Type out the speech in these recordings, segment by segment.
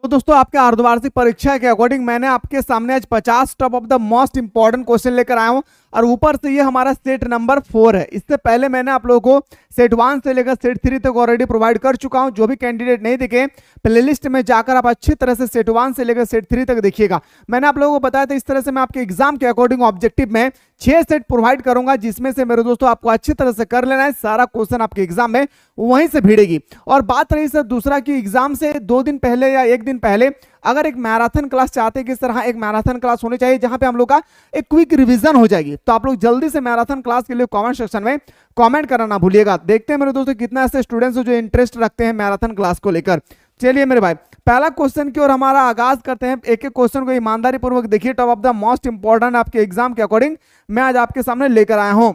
तो दोस्तों आपके अर्धवार्षिक परीक्षा के अकॉर्डिंग मैंने आपके सामने आज 50 top of the most important question लेकर आया हूं और ऊपर से ये हमारा सेट नंबर 4 है। इससे पहले मैंने आप लोगों को सेट 1 से लेकर सेट 3 तक ऑलरेडी प्रोवाइड कर चुका हूं। जो भी कैंडिडेट नहीं देखे प्लेलिस्ट में जाकर आप अच्छी तरह से सेट 1 से लेकर सेट 3 तक देखिएगा। मैंने आप लोगों को बताया था इस तरह से मैं आपके एग्जाम के अकॉर्डिंग ऑब्जेक्टिव में 6 सेट प्रोवाइड करूंगा, जिसमें से मेरे दोस्तों आपको अच्छी तरह से कर लेना है। सारा क्वेश्चन आपके एग्जाम में वहीं से भिड़ेगी। और बात रही सर दूसरा कि एग्जाम से 2 दिन पहले या 1 दिन पहले अगर एक मैराथन क्लास चाहते हैं कि सर हाँ एक मैराथन क्लास होनी चाहिए जहां पे हम लोग का एक क्विक रिवीजन हो जाएगी, तो आप लोग जल्दी से मैराथन क्लास के लिए कमेंट सेक्शन में कमेंट करना ना भूलिएगा। देखते हैं मेरे दोस्तों कितना ऐसे स्टूडेंट्स जो इंटरेस्ट रखते हैं मैराथन क्लास को लेकर। चलिए मेरे भाई पहला क्वेश्चन की ओर हमारा आगाज करते हैं। एक एक क्वेश्चन को ईमानदारी पूर्वक देखिए। Top of the most important आपके एग्जाम के अकॉर्डिंग मैं आज आपके सामने लेकर आया हूं।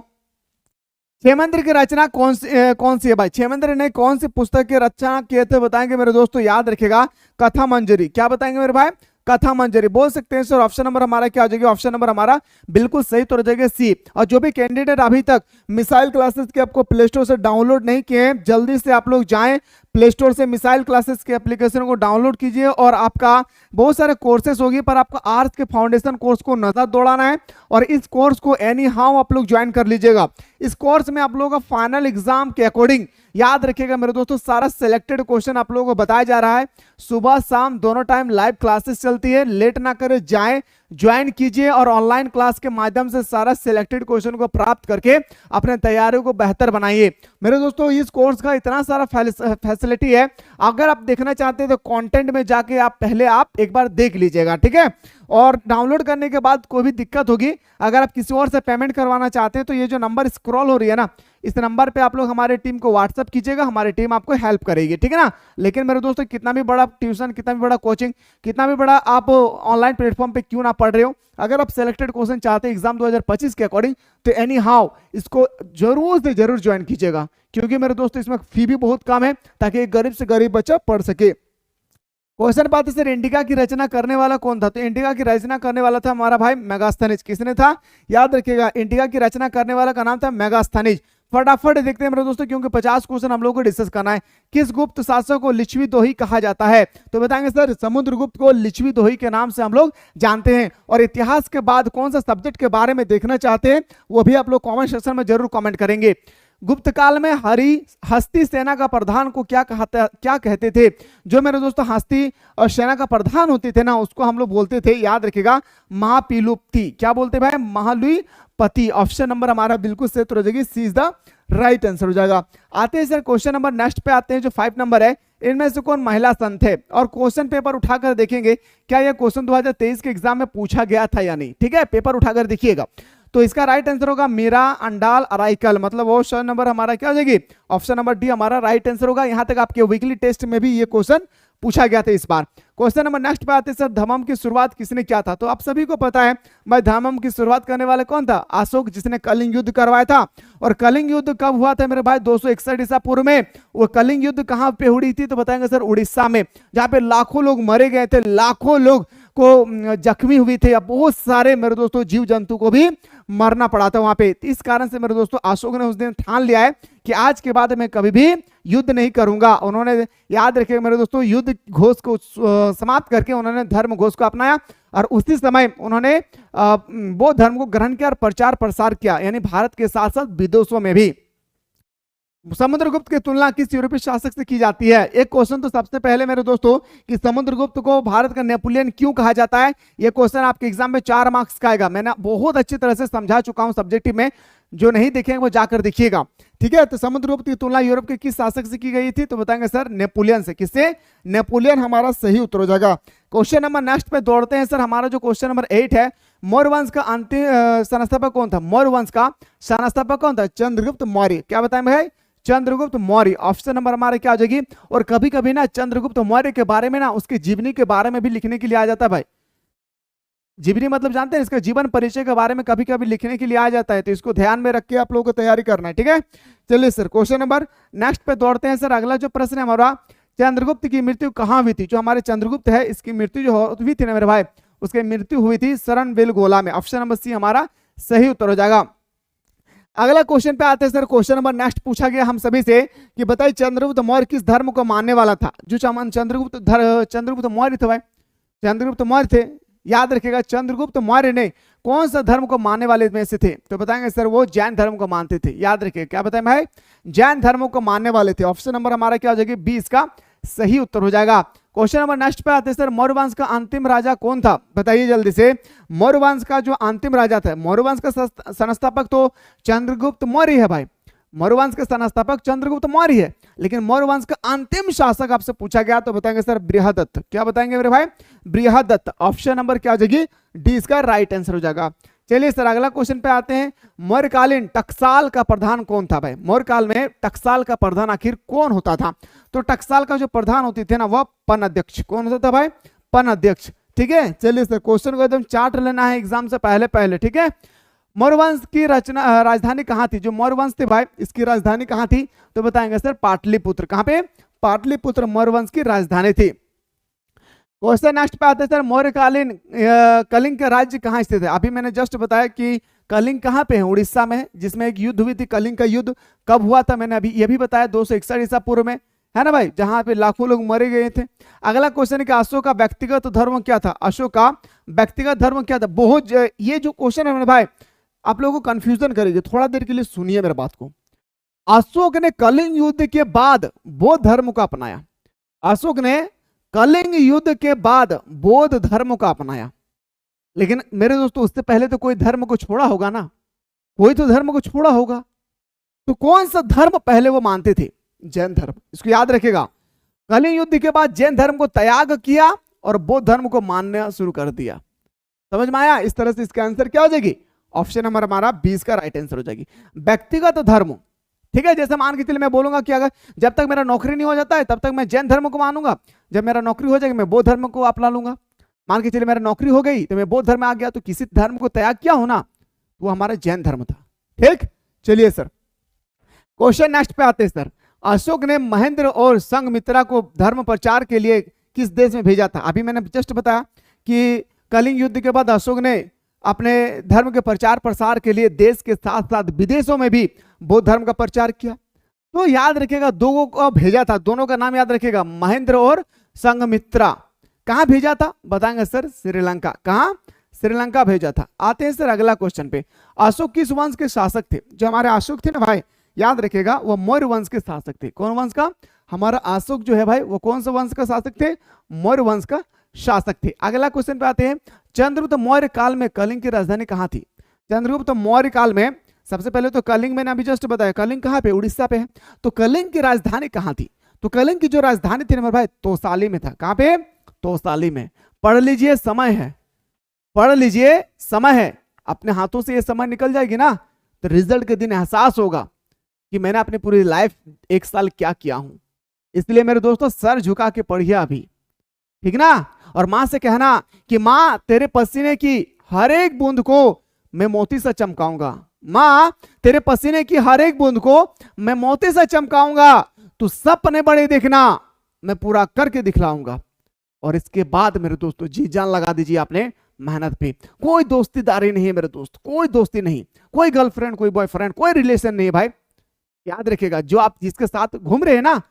क्षेमंत्र की रचना कौन सी है भाई? क्षेमंत्र ने कौन सी पुस्तक की रचना किए थे बताएंगे मेरे दोस्तों। याद रखिएगा कथा मंजरी। क्या बताएंगे मेरे भाई? कथा मंजरी बोल सकते हैं सर। ऑप्शन नंबर हमारा क्या हो जाएगा? ऑप्शन नंबर हमारा बिल्कुल सही तो हो जाएगा सी। और जो भी कैंडिडेट अभी तक मिसाइल क्लासेस के आपको प्ले स्टोर से डाउनलोड नहीं किए हैं, जल्दी से आप लोग जाएं प्ले स्टोर से मिसाइल क्लासेस के एप्लीकेशन को डाउनलोड कीजिए। और आपका बहुत सारे कोर्सेस होगी पर आपका आर्ट्स के फाउंडेशन कोर्स को नजर दौड़ाना है और इस कोर्स को एनी हाउ आप लोग ज्वाइन कर लीजिएगा। इस कोर्स में आप लोगों का फाइनल एग्जाम के अकॉर्डिंग याद रखिएगा मेरे दोस्तों सारा सिलेक्टेड क्वेश्चन आप लोगों को बताया जा रहा है। सुबह शाम दोनों टाइम लाइव क्लासेस चलती है। लेट ना करें, जाएं ज्वाइन कीजिए और ऑनलाइन क्लास के माध्यम से सारा सिलेक्टेड क्वेश्चन को प्राप्त करके अपने तैयारियों को बेहतर बनाइए। मेरे दोस्तों इस कोर्स का इतना सारा फैसिलिटी है, अगर आप देखना चाहते हैं तो कंटेंट में जाके आप पहले आप एक बार देख लीजिएगा, ठीक है। और डाउनलोड करने के बाद कोई भी दिक्कत होगी, अगर आप किसी और से पेमेंट करवाना चाहते हैं तो ये जो नंबर स्क्रॉल हो रही है ना, इस नंबर पे आप लोग हमारे टीम को व्हाट्सअप कीजिएगा, हमारी टीम आपको हेल्प करेगी, ठीक है ना। लेकिन मेरे दोस्तों कितना भी बड़ा ट्यूशन, कितना भी बड़ा कोचिंग, कितना भी बड़ा आप ऑनलाइन प्लेटफॉर्म पे क्यों ना पढ़ रहे हो, अगर आप सिलेक्टेड क्वेश्चन चाहते हैं एग्जाम 2025 के अकॉर्डिंग तो एनी हाउ इसको जरूर से जरूर ज्वाइन कीजिएगा, क्योंकि मेरे दोस्तों इसमें फी भी बहुत कम है ताकि एक गरीब से गरीब बच्चा पढ़ सके। क्वेश्चन बात है सर इंडिका की रचना करने वाला कौन था? तो इंडिका की रचना करने वाला था हमारा भाई मेगास्थनीज। किसने था? याद रखिएगा इंडिका की रचना करने वाला का नाम था मेगास्थनीज। फटाफट देखते हैं मेरे दोस्तों क्योंकि 50 क्वेश्चन हम लोग को डिस्कस करना है। किस गुप्त शासक को लिच्छवी दोही कहा जाता है? तो बताएंगे सर समुद्रगुप्त को लिच्छवी दोही के नाम से हम लोग जानते हैं। और इतिहास के बाद कौन सा सब्जेक्ट के बारे में देखना चाहते हैं वो भी आप लोग कॉमेंट सेक्शन में जरूर कॉमेंट करेंगे। गुप्त काल में हस्ती सेना का प्रधान को क्या कहते थे? जो मेरे दोस्तों हस्ती और सेना का प्रधान होते थे ना, उसको हम लोग बोलते थे, याद रखिएगा, महापिलुपति। क्या बोलते भाई? महालुपति। ऑप्शन नंबर हमारा बिल्कुल सही हो जाएगी, सी इज द राइट आंसर हो जाएगा। आते हैं सर क्वेश्चन नंबर नेक्स्ट पे आते हैं जो 5 नंबर है। इनमें से कौन महिला संत है? और क्वेश्चन पेपर उठाकर देखेंगे क्या यह क्वेश्चन 2023 के एग्जाम में पूछा गया था या नहीं, ठीक है। पेपर उठाकर देखिएगा। तो इसका राइट आंसर होगा मीरा अंडाल अराइकल, मतलब ऑप्शन नंबर हमारा क्या हो जाएगी? ऑप्शन नंबर डी हमारा राइट आंसर होगा। यहां तक आपके वीकली टेस्ट में भी ये क्वेश्चन पूछा गया था इस बार। क्वेश्चन नंबर नेक्स्ट पे आते हैं सर धम्म की शुरुआत किसने किया था? तो आप सभी को पता है भाई धम्म की शुरुआत करने वाले कौन था? अशोक, जिसने कलिंग युद्ध करवाया था। और कलिंग युद्ध कब हुआ था मेरे भाई? 261 ईसा पूर्व में। वो कलिंग युद्ध कहां पे हुई थी? तो बताएंगे सर उड़ीसा में, जहां पे लाखों लोग मरे गए थे, लाखों लोग को जख्मी हुई थे, बहुत सारे मेरे दोस्तों जीव जंतु को भी मरना पड़ा था वहां पे। इस कारण से मेरे दोस्तों अशोक ने उस दिन ठान लिया है कि आज के बाद मैं कभी भी युद्ध नहीं करूंगा। उन्होंने याद रखिएगा मेरे दोस्तों युद्ध घोष को समाप्त करके उन्होंने धर्म घोष को अपनाया और उसी समय उन्होंने बौद्ध धर्म को ग्रहण किया और प्रचार प्रसार किया, यानी भारत के साथ साथ विदेशों में भी। समुद्रगुप्त की तुलना किस यूरोपीय शासक से की जाती है? एक क्वेश्चन तो सबसे पहले मेरे दोस्तों कि समुद्रगुप्त को भारत का नेपोलियन क्यों कहा जाता है, यह क्वेश्चन आपके एग्जाम में 4 मार्क्स का आएगा। मैंने बहुत अच्छी तरह से समझा चुका हूं सब्जेक्टिव में, जो नहीं देखेंगे वो जाकर देखिएगा, ठीक है। तो समुद्रगुप्त की तुलना यूरोप के किस शासक से की गई थी? तो बताएंगे सर नेपोलियन से। किससे? नेपोलियन हमारा सही उत्तर हो जाएगा। क्वेश्चन नंबर नेक्स्ट पे दौड़ते हैं सर। हमारा जो क्वेश्चन नंबर 8 है, मौर्य वंश का अंतिम संस्थापक कौन था? मौर्य वंश का संस्थापक कौन था? चंद्रगुप्त मौर्य। क्या बताएं भाई? चंद्रगुप्त मौर्य। ऑप्शन नंबर हमारे क्या हो जाएगी? और कभी कभी ना चंद्रगुप्त मौर्य के बारे में ना उसकी जीवनी के बारे में भी लिखने के लिए आ जाता है भाई। जीवनी मतलब जानते हैं, इसका जीवन परिचय के बारे में कभी कभी लिखने के लिए आ जाता है, तो इसको ध्यान में रख के आप लोगों को तैयारी करना है, ठीक है। चलिए सर क्वेश्चन नंबर नेक्स्ट पे दौड़ते हैं सर। अगला जो प्रश्न है हमारा, चंद्रगुप्त की मृत्यु कहाँ हुई थी? जो हमारे चंद्रगुप्त है इसकी मृत्यु जो हुई थी ना मेरे भाई, उसकी मृत्यु हुई थी शरण बेलगोला में। ऑप्शन नंबर सी हमारा सही उत्तर हो जाएगा। अगला क्वेश्चन पे आते हैं सर। क्वेश्चन नंबर नेक्स्ट पूछा गया हम सभी से कि बताइए चंद्रगुप्त मौर्य किस धर्म को मानने वाला था। जो चंद्रगुप्त मौर्य थे भाई, चंद्रगुप्त मौर्य थे, याद रखिएगा चंद्रगुप्त मौर्य ने कौन सा धर्म को मानने वाले में से थे, तो बताएंगे सर वो जैन धर्म को मानते थे। याद रखिए क्या बताएं भाई, जैन धर्म को मानने वाले थे। ऑप्शन नंबर हमारा क्या हो जाएगा, बी इसका सही उत्तर हो जाएगा। क्वेश्चन नंबर नेक्स्ट पे आते हैं सर। मौर्य वंश का अंतिम राजा कौन था, बताइए जल्दी से। मौर्य वंश का जो अंतिम राजा था, मौर्य वंश का संस्थापक तो चंद्रगुप्त मौर्य है भाई, मौर्य वंश के संस्थापक चंद्रगुप्त मौर्य है, लेकिन मौर्य वंश का अंतिम शासक आपसे पूछा गया तो बताएंगे सर बृहदत्त। क्या बताएंगे मेरे भाई, बृहदत्त। ऑप्शन नंबर क्या हो जाएगी, डी इसका राइट आंसर हो जाएगा। चलिए सर अगला क्वेश्चन पे आते हैं। मौर्यकालीन टकसाल का प्रधान कौन था भाई, मौर्यकाल में टकसाल का प्रधान आखिर कौन होता था। तो टकसाल का जो प्रधान होती थे ना वह पन अध्यक्ष, कौन होता था भाई, पन अध्यक्ष। ठीक है, चलिए सर क्वेश्चन को एकदम चार्ट लेना है एग्जाम से पहले पहले। ठीक है, मौर्य वंश की रचना राजधानी कहाँ थी, जो मौर्य वंश थे भाई इसकी राजधानी कहाँ थी, तो बताएंगे सर पाटलिपुत्र। कहाँ पे, पाटलिपुत्र मौर्य वंश की राजधानी थी। क्वेश्चन नेक्स्ट पे आते हैं सर। मौर्यकालीन कलिंग का राज्य कहाँ स्थित है। अभी मैंने जस्ट बताया कि कलिंग कहाँ पे है, उड़ीसा में, जिसमें एक युद्ध हुई थी। कलिंग का युद्ध कब हुआ था मैंने अभी ये भी बताया, 261 ईसा पूर्व में, है ना भाई, जहां पे लाखों लोग मरे गए थे। अगला क्वेश्चन है कि अशोक का व्यक्तिगत धर्म क्या था, अशोक का व्यक्तिगत धर्म क्या था। बहुत ये जो क्वेश्चन है भाई आप लोगों को कंफ्यूजन करेगी, थोड़ा देर के लिए सुनिए मेरे बात को। अशोक ने कलिंग युद्ध के बाद बौद्ध धर्म को अपनाया, अशोक ने कलिंग युद्ध के बाद बौद्ध धर्म को अपनाया, लेकिन मेरे दोस्तों उससे पहले तो कोई धर्म को छोड़ा होगा ना, कोई तो धर्म को छोड़ा होगा। तो कौन सा धर्म पहले वो मानते थे, जैन धर्म। इसको याद रखेगा, कलिंग युद्ध के बाद जैन धर्म को त्याग किया और बौद्ध धर्म को मानना शुरू कर दिया। समझ में आया, इस तरह से इसका आंसर क्या हो जाएगी, ऑप्शन नंबर हमारा 20 का राइट आंसर हो जाएगी, व्यक्तिगत धर्म। ठीक है, जैसे मान के चलिए मैं बोलूंगा कि अगर जब तक मेरा नौकरी नहीं हो जाता है तब तक मैं जैन धर्म को मानूंगा, जब मेरा नौकरी हो जाएगी मैं बौद्ध धर्म को अपना लूंगा। मान के चलिए मेरा नौकरी हो गई तो मैं बौद्ध धर्म में आ गया, तो किसी धर्म को त्याग किया हो ना, वो हमारा जैन धर्म था। ठीक, चलिए सर क्वेश्चन नेक्स्ट पे आते हैं सर। अशोक ने महेंद्र और संघमित्रा को धर्म प्रचार के लिए किस देश में भेजा था। अभी मैंने जस्ट बताया कि कलिंग युद्ध के बाद अशोक ने अपने धर्म के प्रचार प्रसार के लिए देश के साथ साथ विदेशों में भी बौद्ध धर्म का प्रचार किया। तो याद रखिएगा दो को भेजा था, दोनों का नाम याद रखिएगा, महेंद्र और संघमित्रा। कहां भेजा था, बताएंगे सर श्रीलंका। कहां, श्रीलंका भेजा था। आते हैं सर अगला क्वेश्चन पे। अशोक किस वंश के शासक थे। जो हमारे अशोक थे ना भाई, याद रखिएगा वो मौर्य वंश के शासक थे। कौन वंश का, हमारा अशोक जो है भाई वो कौन सा वंश का शासक थे, मौर्य वंश का शासक थे। अगला क्वेश्चन पे आते हैं। चंद्रगुप्त मौर्य काल में कलिंग की राजधानी कहां थी। चंद्रगुप्त मौर्य काल में सबसे पहले तो कलिंग, मैंने अभी जस्ट बताया कलिंग कहां पे, उड़ीसा पे है। तो कलिंग की राजधानी कहां थी, तो कलिंग की जो राजधानी थी ना भाई तोसाली में था। कहां पे, तोसाली में। पढ़ लीजिए, समय है, पढ़ लीजिए, समय है। अपने हाथों से ये समय निकल जाएगी ना तो रिजल्ट के दिन एहसास होगा कि मैंने अपनी पूरी लाइफ एक साल क्या किया हूं। इसलिए मेरे दोस्तों सर झुका के पढ़िए अभी, ठीक ना। और मां से कहना कि मां तेरे पसीने की हर एक बूंद को मैं मोती से चमकाऊंगा, मां तेरे पसीने की हर एक बूंद को मैं मोती से चमकाऊंगा, तू सपने बड़े देखना, मैं पूरा करके दिखलाऊंगा। और इसके बाद मेरे दोस्तों जी जान लगा दीजिए आपने मेहनत पे। कोई दोस्तीदारी नहीं है मेरे दोस्त, कोई दोस्ती नहीं, कोई गर्लफ्रेंड, कोई बॉयफ्रेंड, कोई रिलेशन नहीं है भाई। याद रखिएगा जो आप जिसके साथ घूम रहे हैं ना,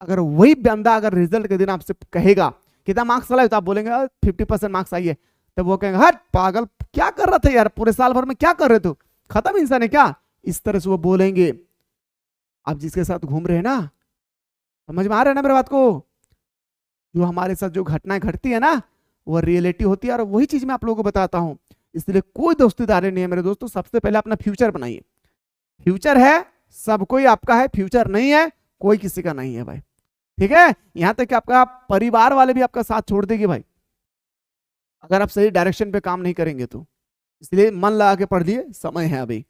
अगर वही बंदा अगर रिजल्ट के दिन आपसे कहेगा कितना मार्क्स लाए तो आप बोलेंगे 50% मार्क्स आई है, तब वो कहेंगे हट पागल क्या कर रहा था यार, पूरे साल भर में क्या कर रहे थे, खत्म इंसान है क्या, इस तरह से वो बोलेंगे। आप जिसके साथ घूम रहे हैं ना, समझ में आ रहा है ना मेरे बात को। जो हमारे साथ जो घटनाएं घटती है ना वो रियलिटी होती है, और वही चीज मैं आप लोगों को बताता हूं। इसलिए कोई दोस्तीदारी नहीं है मेरे दोस्तों। सबसे पहले अपना फ्यूचर बनाइए। फ्यूचर है सब कोई आपका है, फ्यूचर नहीं है कोई किसी का नहीं है भाई, ठीक है। यहां तक कि आपका परिवार वाले भी आपका साथ छोड़ देंगे भाई अगर आप सही डायरेक्शन पे काम नहीं करेंगे तो। इसलिए मन लगा के पढ़ लिए, समय है अभी।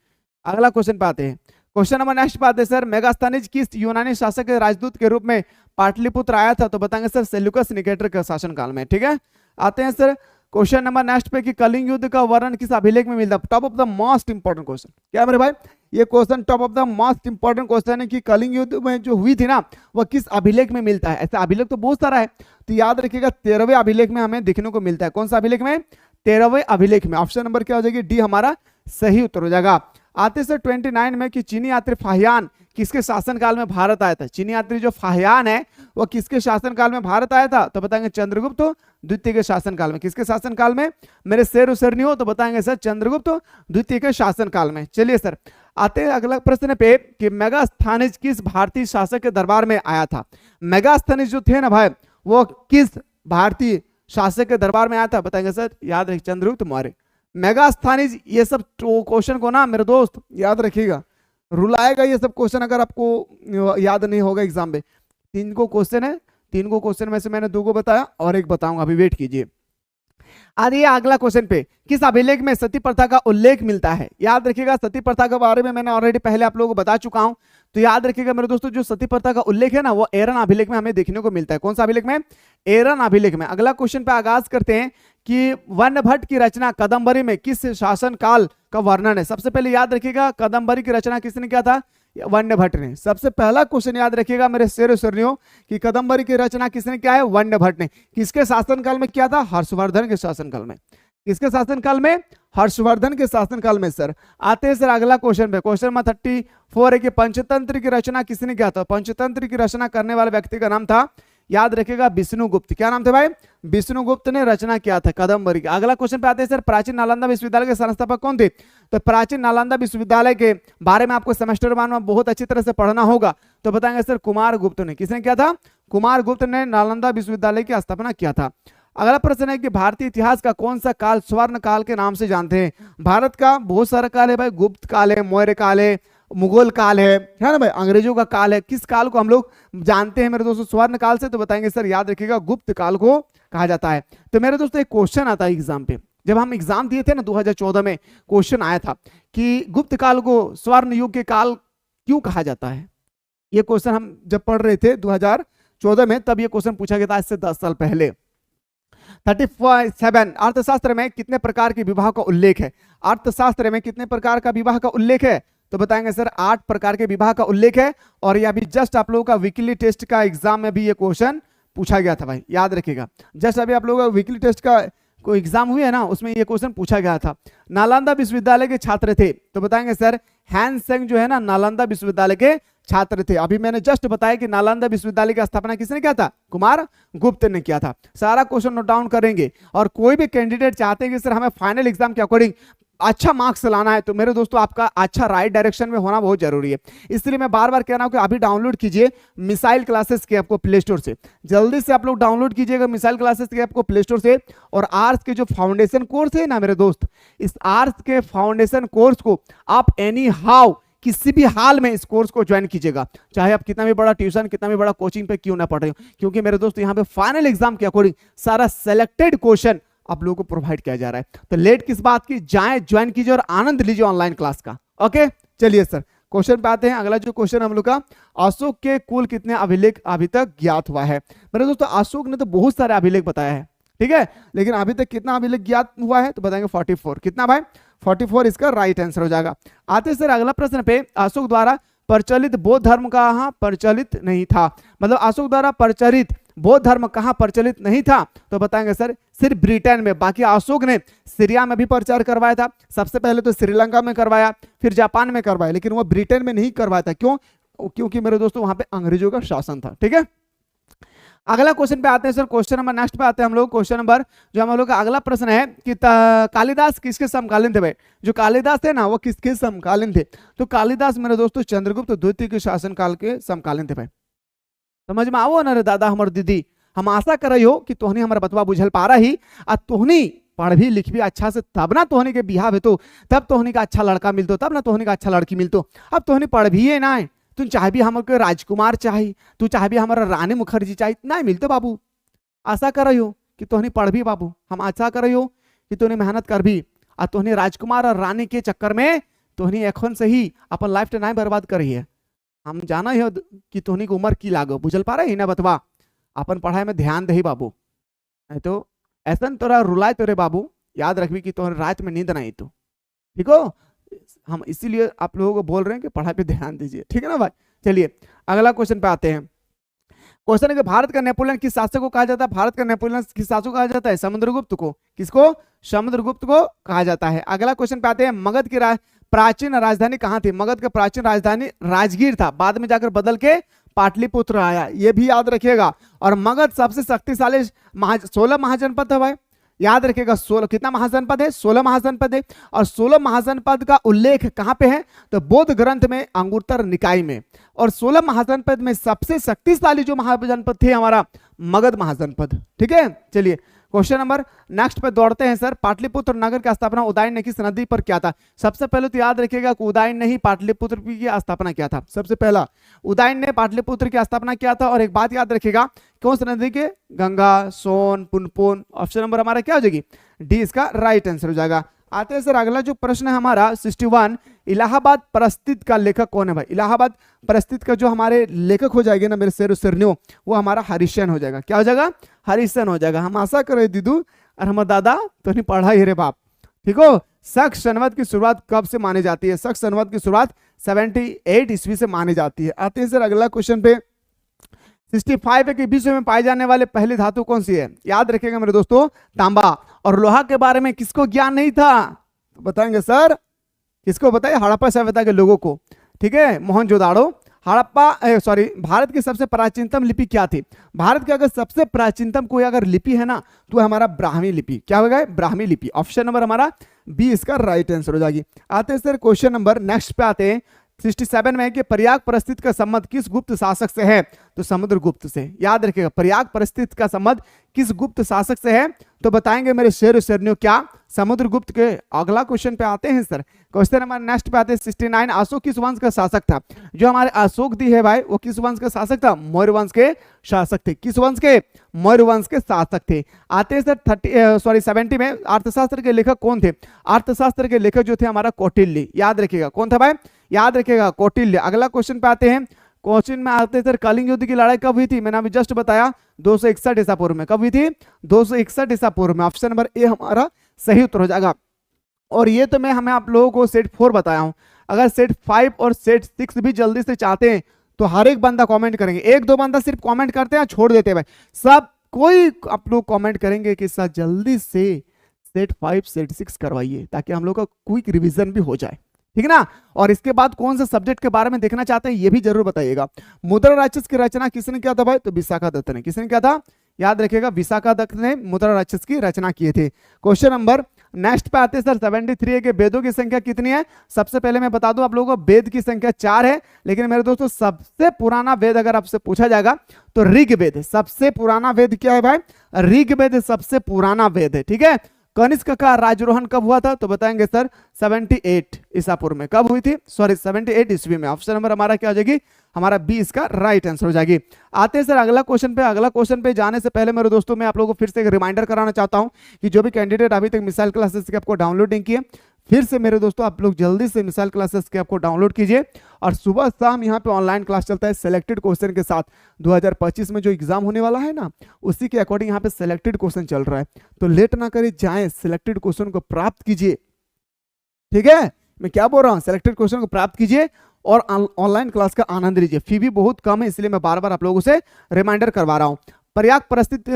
अगला क्वेश्चन पे आते हैं। क्वेश्चन नंबर नेक्स्ट पे आते हैं सर। मेगास्थनीज किस यूनानी शासक के राजदूत के रूप में पाटलिपुत्र आया था, तो बताएंगे सर सेल्यूकस निकेटर के शासनकाल में, ठीक है। आते हैं सर क्वेश्चन नंबर नेक्स्ट पे कि कलिंग युद्ध का वर्णन किस अभिलेख में मिलता है। Top of the most important question क्या मेरे भाई, ये question top of the most important question है कि कलिंग युद्ध में जो हुई थी ना वह किस अभिलेख में मिलता है। ऐसा अभिलेख तो बहुत सारा है, तो याद रखिएगा 13वें अभिलेख में हमें देखने को मिलता है। कौन सा अभिलेख में, 13वें अभिलेख में। ऑप्शन नंबर क्या हो जाएगी, डी हमारा सही उत्तर हो जाएगा। आते सर 29 में कि चीनी यात्री फाहियान किसके शासनकाल में भारत आया था। चीनी यात्री जो फाहियान है वो किसके शासनकाल में भारत आया था, तो बताएंगे चंद्रगुप्त द्वितीय के शासनकाल में। किसके शासनकाल में मेरे शेर उसर नहीं हो तो बताएंगे सर चंद्रगुप्त द्वितीय के शासनकाल में। चलिए सर आते हैं अगला प्रश्न पे कि मेगास्थनीज किस भारतीय शासक के दरबार में आया था। मेगास्थनीज जो थे ना भाई वो किस भारतीय शासक के दरबार में आया था, बताएंगे सर याद रखिए चंद्रगुप्त मौर्य। मेगास्थनीज ये सब क्वेश्चन को ना मेरे दोस्त याद रखिएगा, रुलाएगा ये सब क्वेश्चन अगर आपको याद नहीं होगा एग्जाम में। 3 को क्वेश्चन है, 3 को क्वेश्चन में से मैंने 2 को बताया और एक बताऊंगा, अभी वेट कीजिए। आइए अगला क्वेश्चन पे, किस अभिलेख में सती प्रथा का उल्लेख मिलता है। याद रखिएगा सती प्रथा के बारे में मैंने ऑलरेडी पहले आप लोगों को बता चुका हूं, तो याद रखिएगा मेरे दोस्तों जो सती प्रथा का उल्लेख है ना वो एरन अभिलेख में हमें देखने को मिलता है। कौन सा अभिलेख में, एरन अभिलेख में। अगला क्वेश्चन पे आगाज करते हैं कि वर्णभट्ट की रचना कादंबरी में किस शासन काल का वर्णन है। सबसे पहले याद रखिएगा कादंबरी की रचना किसने किया था, वर्णभट्ट ने। सबसे पहला क्वेश्चन याद रखिएगा मेरे शेर सुरनियों कि कादंबरी की रचना किसने किया है, वर्णभट्ट ने। किसके शासनकाल में किया था, हर्षवर्धन के शासनकाल में। किसके शासनकाल में, हर्षवर्धन के शासनकाल में। सर आते हैं सर अगला क्वेश्चन पे, क्वेश्चन नंबर 34 है कि पंचतंत्र की रचना किसने किया था। पंचतंत्र की रचना करने वाले व्यक्ति का नाम था, याद रखिएगा विष्णुगुप्त। क्या नाम था भाई, विष्णुगुप्त ने रचना किया था कादंबरी की। अगला क्वेश्चन पे आते हैं सर प्राचीन नालंदा विश्वविद्यालय के संस्थापक कौन थे। तो प्राचीन नालंदा विश्वविद्यालय के बारे में आपको सेमेस्टर 1 में बहुत अच्छी तरह से पढ़ना होगा, तो बताएंगे सर कुमार गुप्त ने। किसने किया था, कुमार गुप्त ने नालंदा विश्वविद्यालय की स्थापना किया था। अगला प्रश्न है कि भारतीय इतिहास का कौन सा काल स्वर्ण काल के नाम से जानते हैं। भारत का बहुत सारा काल है भाई, गुप्त काल है, मौर्य काल है, मुगल काल है ना भाई, अंग्रेजों का काल है। किस काल को हम लोग जानते हैं मेरे दोस्तों स्वर्ण काल से, तो बताएंगे सर याद रखिएगा गुप्त काल को कहा जाता है। तो मेरे दोस्तों एक क्वेश्चन आता है एग्जाम पे, जब हम एग्जाम दिए थे ना 2014 में क्वेश्चन आया था कि गुप्त काल को स्वर्ण युग के काल क्यों कहा जाता है। ये क्वेश्चन हम जब पढ़ रहे थे 2014 में, तब ये क्वेश्चन पूछा गया था, आज से 10 साल पहले। 37 अर्थशास्त्र में कितने प्रकार के विवाह का उल्लेख है। अर्थशास्त्र में कितने प्रकार का विवाह का उल्लेख है, तो बताएंगे सर 8 प्रकार के विवाह का उल्लेख है। और ये अभी जस्ट आप लोगों का वीकली टेस्ट का एग्जाम में भी ये क्वेश्चन पूछा गया था भाई, याद रखिएगा। जस्ट अभी आप लोगों का वीकली टेस्ट का कोई एग्जाम हुई है ना, उसमें ये क्वेश्चन पूछा गया था। नालंदा विश्वविद्यालय के छात्र थे, तो बताएंगे सर हैंसेंग जो है ना नालंदा विश्वविद्यालय के छात्र थे। अभी मैंने जस्ट बताया कि नालंदा विश्वविद्यालय की स्थापना किसने किया था, कुमार गुप्त ने किया था। सारा क्वेश्चन नोट डाउन करेंगे। और कोई भी कैंडिडेट चाहते हैं कि सर हमें फाइनल एग्जाम के अकॉर्डिंग अच्छा मार्क्स लाना है, तो मेरे दोस्तों आपका अच्छा राइट डायरेक्शन में होना बहुत जरूरी है। इसलिए मैं बार बार कह रहा हूं कि अभी डाउनलोड कीजिए मिसाइल क्लासेस के आपको प्ले स्टोर से, जल्दी से आप लोग डाउनलोड कीजिएगा मिसाइल क्लासेस के आपको प्ले स्टोर से। और आर्ट्स के जो फाउंडेशन कोर्स है ना मेरे दोस्त, इस आर्ट्स के फाउंडेशन कोर्स को आप एनी हाउ किसी भी हाल में इस कोर्स को ज्वाइन कीजिएगा, चाहे आप कितना भी बड़ा ट्यूशन कितना भी बड़ा कोचिंग पे क्यों ना पढ़ रहे हो, क्योंकि मेरे दोस्त यहाँ पे फाइनल एग्जाम के अकॉर्डिंग सारा सेलेक्टेड क्वेश्चन आप लोगों को प्रोवाइड किया जा रहा है। तो लेट किस बात की, जाएं ज्वाइन कीजिए और आनंद लीजिए ऑनलाइन क्लास का। ओके चलिए सर क्वेश्चन पे आते हैं। अगला जो क्वेश्चन हम लोग का, अशोक के कुल कितने अभिलेख अभी तक ज्ञात हुआ है। मेरे दोस्तों अशोक ने तो बहुत सारे अभिलेख बताया है, ठीक है, लेकिन अभी तक कितना अभिलेख ज्ञात हुआ है, तो बताएंगे 44। कितना भाई, 44 इसका राइट आंसर हो जाएगा। आते सर अगला प्रश्न पे, अशोक द्वारा प्रचलित बौद्ध धर्म कहाँ प्रचलित नहीं था। मतलब अशोक द्वारा प्रचलित बौद्ध धर्म कहाँ प्रचलित नहीं था, तो बताएंगे सर सिर्फ ब्रिटेन में। बाकी अशोक ने सीरिया में भी प्रचार करवाया था, सबसे पहले तो श्रीलंका में करवाया, फिर जापान में करवाया, लेकिन वो ब्रिटेन में नहीं करवाया था। क्यों, क्योंकि मेरे दोस्तों वहां पे अंग्रेजों का शासन था। ठीक है, अगला क्वेश्चन पे आते हैं सर, क्वेश्चन नंबर नेक्स्ट पे आते हैं हम लोग। क्वेश्चन नंबर जो हम लोग का अगला प्रश्न है कि कालिदास किसके समकालीन थे भाई। जो कालिदास थे ना वो किसके समकालीन थे, तो कालिदास मेरे दोस्तों चंद्रगुप्त द्वितीय के शासनकाल के समकालीन थे भाई। समझ में आओ ना रे दादा हमर दीदी, हम आशा कर रही हो कि तोहनी हमारा बतवा बुझल पा रही, और तोहनी पढ़ भी लिख भी अच्छा से, तब ना तोहनी के बिहाव है, तो तब तोहनी का अच्छा लड़का मिलतो, तब ना तोहनी का अच्छा लड़की मिलतो। अब तोहनी पढ़ भी है ना, तुम चाहे भी हमको राजकुमार चाहिए, तू चाहे भी हमारा रानी मुखर्जी चाहिए, नहीं मिलते बाबू। आशा कर रही हो कि तोहनी पढ़ भी बाबू, हम आशा कर रही हो कि तोहनी मेहनत कर भी, और तोहनी राजकुमार और रानी के चक्कर में तोहनी एखन से ही अपन लाइफ टाइम बर्बाद करी है। हम जाना ही कि तोहनी की उम्र की लागो, बुझल पा रहे ही ना बतवा, अपन पढ़ाई में ध्यान दही बाबू, नहीं तो ऐसा तोरा रुलाए तोरे बाबू, याद रखबी कि तोहरे रात में नींद नहीं तो, ठीक हो। हम इसीलिए आप लोगों को बोल रहे हैं कि पढ़ाई पे ध्यान दीजिए, ठीक है ना भाई। चलिए अगला क्वेश्चन पे आते हैं। क्वेश्चन है कि भारत का नेपोलियन किस शासक को कहा जाता है। भारत का नेपोलियन किस शासक को कहा जाता है, समुद्रगुप्त को। किसको, समुद्रगुप्त को कहा जाता है। अगला क्वेश्चन पे आते हैं, मगध के प्राचीन राजधानी कहाँ थी? मगध का प्राचीन राजधानी राजगीर था, बाद में जाकर बदल के पाटलिपुत्र आया, ये भी याद रखिएगा। और मगध सबसे शक्तिशाली 16 महाजनपद है भाई, याद रखिएगा। 16 कितना महाजनपद है? 16 महाजनपद है। और 16 महाजनपद का उल्लेख कहां पे है? तो बौद्ध ग्रंथ में अंगुत्तर निकाय में। और 16 महाजनपद में सबसे शक्तिशाली जो महाजनपद थे हमारा मगध महाजनपद। ठीक है, चलिए क्वेश्चन नंबर नेक्स्ट पे दौड़ते हैं सर। पाटलिपुत्र नगर की स्थापना उदयन ने किस नदी पर किया था? सबसे पहले तो याद रखिएगा कि उदयन ने ही पाटलिपुत्र की स्थापना किया था। सबसे पहला उदयन ने पाटलिपुत्र की स्थापना किया था। और एक बात याद रखिएगा, कौन सी नदी के? गंगा, सोन, पुनपुन। ऑप्शन नंबर हमारा क्या हो जाएगी? डी इसका राइट आंसर हो जाएगा। आते हैं सर अगला जो प्रश्न है हमारा 61, इलाहाबाद परिस्थित का लेखक कौन है भाई? इलाहाबाद परिस्थित का जो हमारे लेखक हो जाएंगे ना मेरे शेरनियो, वो हमारा हरिशन हो जाएगा। क्या हो जाएगा? हरिशन हो जाएगा। हम आशा करें दीदू और हम दादा तो नहीं पढ़ा ही रे बाप, ठीक हो। शक संवत की शुरुआत कब से मानी जाती है? शक संवत की शुरुआत 78 ईस्वी से मानी जाती है। आते हैं सर अगला क्वेश्चन पे 65 के विश्व में पाए जाने वाले पहली धातु कौन सी है? याद रखिएगा मेरे दोस्तों, तांबा। और लोहा के बारे में किसको ज्ञान नहीं था? तो बताएंगे सर, किसको बताइए? हड़प्पा सभ्यता के लोगों को। ठीक है, मोहनजोदाड़ो, हड़प्पा सॉरी भारत की सबसे प्राचीनतम लिपि क्या थी? भारत की अगर सबसे प्राचीनतम कोई अगर लिपि है ना तो हमारा ब्राह्मी लिपि। क्या होगा? ब्राह्मी लिपि। ऑप्शन नंबर हमारा बी इसका राइट आंसर हो जाएगी। आते हैं सर क्वेश्चन नंबर नेक्स्ट पे आते हैं 67 में कि प्रयाग परिस्थिति का संबंध किस गुप्त शासक से है? तो समुद्रगुप्त से। याद रखिएगा, प्रयाग परिस्थिति का संबंध किस गुप्त शासक से है? तो बताएंगे मेरे शेरनियों क्या? समुद्रगुप्त के। अगला क्वेश्चन पे आते हैं सर, क्वेश्चन नंबर नेक्स्ट पे आते हैं 69, अशोक किस वंश का शासक था? जो हमारे अशोक दी है भाई, वो किस वंश का शासक था? मौर्य वंश के शासक थे। किस वंश के? मौर्य वंश के शासक थे। आते हैं सर 70 में अर्थशास्त्र के लेखक कौन थे? अर्थशास्त्र के लेखक जो थे हमारा कौटिल्य। याद रखिएगा, कौन था भाई? याद रखिएगा, कौटिल्य। अगला क्वेश्चन पे आते हैं, क्वेश्चन में आते सर कलिंग युद्ध की लड़ाई कब हुई थी? मैंने अभी जस्ट बताया 261 ईसा पूर्व में। कब हुई थी? 261 ईसा पूर्व में। ऑप्शन नंबर ए हमारा सही उत्तर हो जाएगा। और ये तो मैं हमें आप लोगों को सेट 4 बताया हूं। अगर सेट 5 और सेट 6 भी जल्दी से चाहते हैं तो हर एक बंदा कमेंट करेंगे। एक दो बंदा सिर्फ कमेंट करते हैं, छोड़ देते हैं भाई। सब कोई आप लोग कमेंट करेंगे कि सर जल्दी से सेट 5 सेट 6 करवाइए ताकि हम लोग का क्विक रिवीजन भी हो जाए, ठीक है ना। और इसके बाद कौन से सब्जेक्ट के बारे में देखना चाहते हैं ये भी जरूर बताइएगा। मुद्रा राक्षस की रचना किसने किया था भाई? तो विशाखादत्त ने। किसने किया था? याद रखिएगा, विशाखादत्त ने मुद्रा राक्षस की रचना किए थे। क्वेश्चन नंबर नेक्स्ट पे आते हैं सर 73 के वेदों की संख्या कितनी है? सबसे पहले मैं बता दूं आप लोगों को, वेद की संख्या 4 है। लेकिन मेरे दोस्तों सबसे पुराना वेद अगर आपसे पूछा जाएगा तो ऋग्वेद सबसे पुराना वेद क्या है भाई? ऋग्वेद सबसे पुराना वेद है। ठीक है, कनिष्क का राजरोहण कब हुआ था? तो बताएंगे सर 78 ईसा पूर्व में। कब हुई थी? सॉरी 78 ईस्वी में। ऑप्शन नंबर हमारा क्या हो जाएगी? हमारा बी इसका राइट आंसर हो जाएगी। आते हैं सर अगला क्वेश्चन पे। अगला क्वेश्चन पे जाने से पहले मेरे दोस्तों मैं आप लोगों को फिर से एक रिमाइंडर कराना चाहता हूं कि जो भी कैंडिडेट अभी तक मिसाइल क्लासेस के आपको डाउनलोड नहीं किए, फिर से मेरे दोस्तों आप लोग जल्दी से मिसाइल क्लासेस के आपको डाउनलोड कीजिए। और सुबह शाम यहाँ पे ऑनलाइन क्लास चलता है सिलेक्टेड क्वेश्चन के साथ। 2025 में जो एग्जाम होने वाला है ना, उसी के अकॉर्डिंग यहाँ पे सिलेक्टेड क्वेश्चन चल रहा है। तो लेट ना करिए, जाएं सिलेक्टेड क्वेश्चन को प्राप्त कीजिए। ठीक है, मैं क्या बोल रहा हूँ? सिलेक्टेड क्वेश्चन को प्राप्त कीजिए और ऑनलाइन क्लास का आनंद लीजिए। फी भी बहुत कम है, इसलिए मैं बार बार आप लोगों से रिमाइंडर करवा रहा हूँ। प्रयाग परिस्थित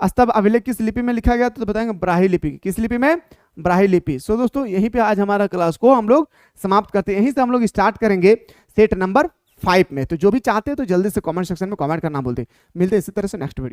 स्तंभ अभिलेख किस लिपि में लिखा गया? तो बताएंगे ब्राह्मी लिपि। किस लिपि में? ब्राह्मी लिपि। सो दोस्तों यहीं पे आज हमारा क्लास को हम लोग समाप्त करते हैं। यहीं से हम लोग स्टार्ट करेंगे सेट नंबर 5 में। तो जो भी चाहते हैं तो जल्दी से कमेंट सेक्शन में कमेंट करना बोलते। मिलते हैं इसी तरह से नेक्स्ट वीडियो।